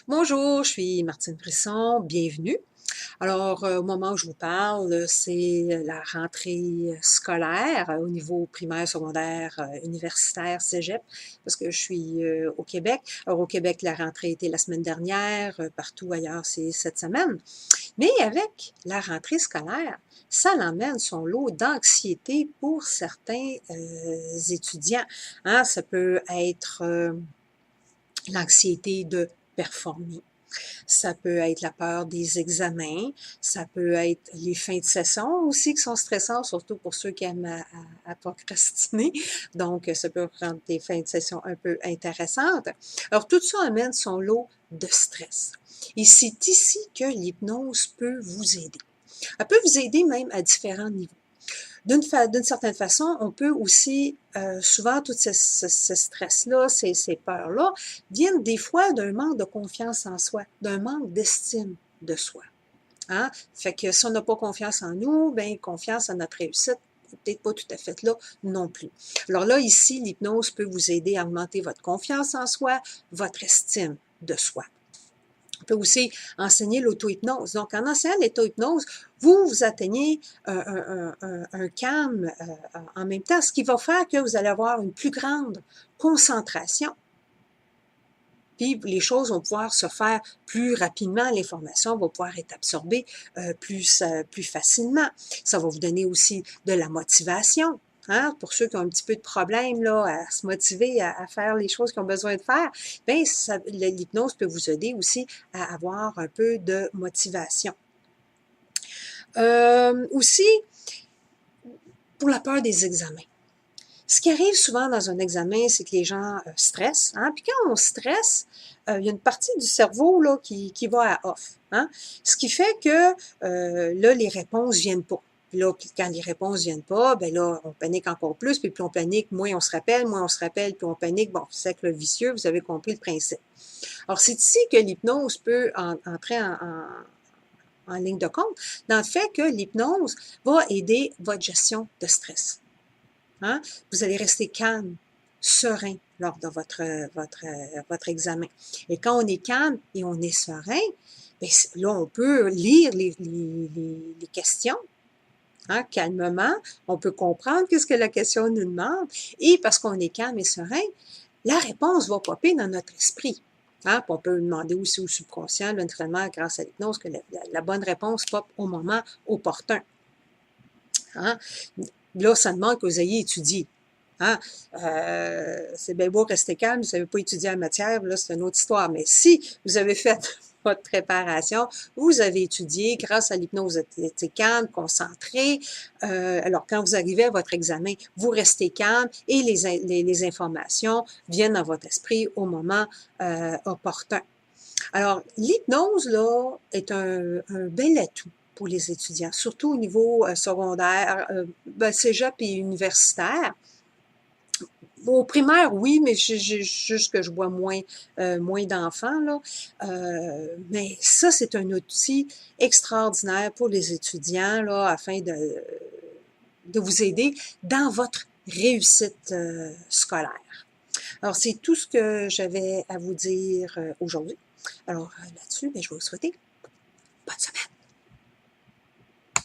Bonjour, je suis Martine Brisson, bienvenue. Alors, au moment où je vous parle, c'est la rentrée scolaire au niveau primaire, secondaire, universitaire, cégep, parce que je suis au Québec. Alors, au Québec, la rentrée était la semaine dernière, partout ailleurs, c'est cette semaine. Mais avec la rentrée scolaire, ça l'emmène son lot d'anxiété pour certains étudiants. Hein, ça peut être l'anxiété de performer. Ça peut être la peur des examens, ça peut être les fins de session aussi qui sont stressantes, surtout pour ceux qui aiment à procrastiner. Donc, ça peut rendre des fins de session un peu intéressantes. Alors, tout ça amène son lot de stress. Et c'est ici que l'hypnose peut vous aider. Elle peut vous aider même à différents niveaux. D'une certaine façon, on peut aussi, souvent, tout ce stress-là, ces peurs-là, viennent des fois d'un manque de confiance en soi, d'un manque d'estime de soi. Hein? Fait que si on n'a pas confiance en nous, ben confiance en notre réussite, peut-être pas tout à fait là non plus. Alors là, ici, l'hypnose peut vous aider à augmenter votre confiance en soi, votre estime de soi. On peut aussi enseigner l'auto-hypnose. Donc, en enseignant l'auto-hypnose, vous atteignez un calme en même temps, ce qui va faire que vous allez avoir une plus grande concentration. Puis, les choses vont pouvoir se faire plus rapidement, l'information va pouvoir être absorbée plus facilement. Ça va vous donner aussi de la motivation. Hein, pour ceux qui ont un petit peu de problème là, à se motiver à faire les choses qu'ils ont besoin de faire, bien, l'hypnose peut vous aider aussi à avoir un peu de motivation. Aussi, pour la peur des examens. Ce qui arrive souvent dans un examen, c'est que les gens stressent. Hein? Puis quand on stresse, il y a une partie du cerveau là, qui va à off. Hein? Ce qui fait que là, les réponses viennent pas. Puis là, quand les réponses viennent pas, ben là, on panique encore plus. Puis plus on panique, moins on se rappelle, plus on panique. Bon, c'est cercle vicieux, vous avez compris le principe. Alors, c'est ici que l'hypnose peut entrer en ligne de compte, dans le fait que l'hypnose va aider votre gestion de stress. Hein? Vous allez rester calme, serein lors de votre examen. Et quand on est calme et on est serein, bien, là, on peut lire les questions. Hein, calmement, on peut comprendre qu'est-ce que la question nous demande, et parce qu'on est calme et serein, la réponse va popper dans notre esprit. Hein, on peut demander aussi au subconscient, naturellement, grâce à l'hypnose, que la bonne réponse pop au moment opportun. Hein? Là, ça demande que vous ayez étudié. Hein? C'est bien beau rester calme, vous ne savez pas étudier la matière, là, c'est une autre histoire. Mais si vous avez fait votre préparation, vous avez étudié, grâce à l'hypnose, vous êtes calme, concentré. Alors, quand vous arrivez à votre examen, vous restez calme et les informations viennent dans votre esprit au moment opportun. Alors, l'hypnose, là, est un bel atout pour les étudiants, surtout au niveau secondaire, cégep et universitaire. Au primaire, oui, mais juste que je vois moins d'enfants, là. Mais ça, c'est un outil extraordinaire pour les étudiants, là, afin de vous aider dans votre réussite scolaire. Alors, c'est tout ce que j'avais à vous dire aujourd'hui. Alors, là-dessus, je vais vous souhaiter bonne semaine.